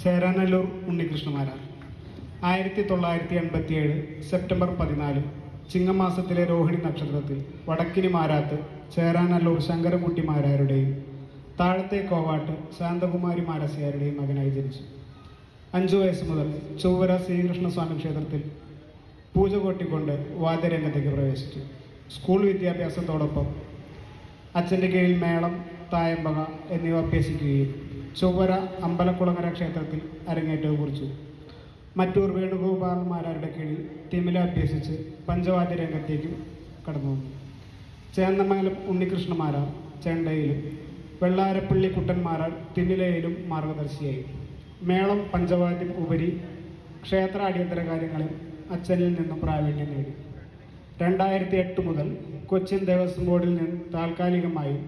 Cheranallur Unnikrishnamarar 1987 September 14 ചിങ്ങമാസത്തിലെ Rohini നക്ഷത്രത്തിൽ വടക്കിനി മാരാത്ത് ചേരാനല്ലൂർ ശങ്കരൻകുട്ടി മാരാരുടെയും താഴത്തെ കോവാട്ട് ശാന്തകുമാരി മാരസിയാരുടെയും മകനായി ജനിച്ചു. 5 വയസ്സ് മുതൽ ചൊവ്വര ശ്രീകൃഷ്ണസ്വാമി ക്ഷേത്രത്തിൽ പൂജ കൊട്ടിക്കൊണ്ട് വാദ്യരംഗത്തേക്ക് പ്രവേശിച്ചു. സ്കൂൾ വിദ്യാഭ്യാസത്തോടൊപ്പം അച്ഛൻ്റെ കീഴിൽ മേളം, തായമ്പക എന്നിവ അഭ്യസിക്കുകയും ചൊവ്വര അമ്പലക്കുളങ്ങര ക്ഷേത്രത്തിൽ അരങ്ങേറ്റവും കുറിച്ചു. മറ്റൂർ വേണുഗോപാൽ മാരാരുടെ കീഴിൽ തിമില അഭ്യസിച്ച് പഞ്ചവാദ്യ രംഗത്തേക്കും കടന്നു വന്നു. ചേന്നമംഗലം ഉണ്ണികൃഷ്ണമാരാർ ചെണ്ടയിലും വെള്ളാരപ്പള്ളി കുട്ടന്മാരാർ തിമിലയിലും മാർഗദർശിയായി. മേളം, പഞ്ചവാദ്യം ഉപരി ക്ഷേത്ര അടിയന്തര കാര്യങ്ങളിൽ അച്ഛനിൽ നിന്നും പ്രാവീണ്യം നേടി. 2008 മുതൽ കൊച്ചിൻ ദേവസ്വം ബോർഡിൽ നിന്ന് താൽക്കാലികമായും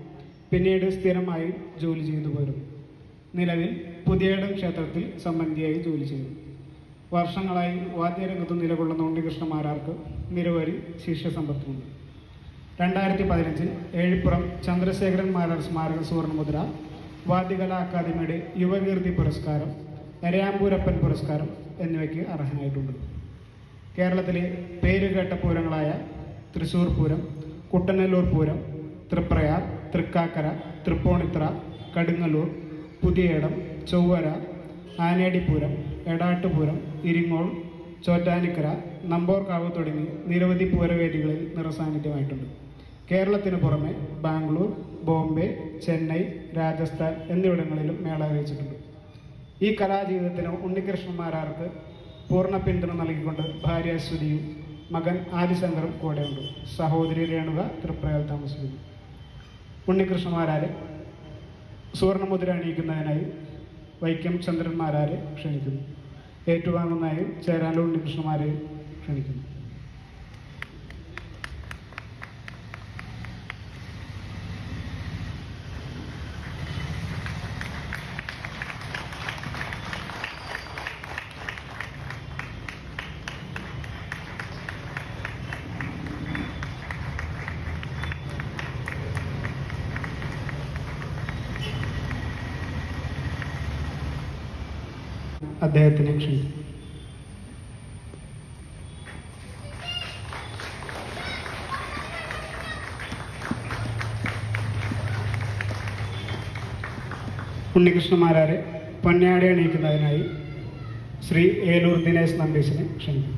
പിന്നീട് സ്ഥിരമായും ജോലി ചെയ്തു പോരുന്നു. നിലവിൽ പുതിയടം ക്ഷേത്രത്തിൽ സംബന്ധിയായി ജോലി ചെയ്യുന്നു. വർഷങ്ങളായി വാദ്യരംഗത്ത് നിലകൊള്ളുന്ന ഉണ്ണികൃഷ്ണമാരാർക്ക് നിരവധി ശിഷ്യസമ്പത്തുണ്ട്. 2015 ഏഴിപ്പുറം ചന്ദ്രശേഖരൻ മാരാർ സ്മാരക സുവർണമുദ്ര, വാദ്യകലാ അക്കാദമിയുടെ യുവകീർത്തി പുരസ്കാരം, എരയാമ്പൂരപ്പൻ പുരസ്കാരം എന്നിവയ്ക്ക് അർഹനായിട്ടുണ്ട്. കേരളത്തിലെ പേരുകേട്ട പൂരങ്ങളായ തൃശ്ശൂർ പൂരം, കുട്ടനെല്ലൂർ പൂരം, തൃപ്രയാർ, തൃക്കാക്കര, തൃപ്പൂണിത്തറ, കടുങ്ങല്ലൂർ, പുതിയേടം, ചൊവ്വര, ആനേടിപ്പൂരം, എടാട്ടുപൂരം, ഇരിങ്ങോൾ, ചോറ്റാനിക്കര, നമ്പോർക്കാവ് തുടങ്ങി നിരവധി പൂരവേദികളിൽ നിറസാന്നിധ്യമായിട്ടുണ്ട്. കേരളത്തിന് പുറമെ ബാംഗ്ലൂർ, ബോംബെ, ചെന്നൈ, രാജസ്ഥാൻ എന്നിവിടങ്ങളിലും മേള വെച്ചിട്ടുണ്ട്. ഈ കലാജീവിതത്തിന് ഉണ്ണികൃഷ്ണമാരാർക്ക് പൂർണ്ണ പിന്തുണ നൽകിക്കൊണ്ട് ഭാര്യ ശ്രുതിയും മകൻ ആദിശങ്കറും കൂടെയുണ്ട്. സഹോദരി രേണുക തൃപ്രയാൽ താമസിക്കുന്നു. ഉണ്ണികൃഷ്ണമാരാരെ സുവർണമുദ്ര അണിയിക്കുന്നതിനായി വൈക്കം ചന്ദ്രന്മാരാരെ ക്ഷണിക്കുന്നു. ഏറ്റുവാങ്ങുന്നതായി ചേരാനല്ലൂർ ഉണ്ണികൃഷ്ണമാരെ ക്ഷണിക്കുന്നു. അദ്ദേഹത്തിനെ ക്ഷണിക്കുന്നു. ഉണ്ണികൃഷ്ണമാരാരെ പൊന്നാടി അണിയിക്കുന്നതിനായി ശ്രീ ഏലൂർ ദിനേശ് നമ്പീശിനെ ക്ഷണിക്കുന്നു.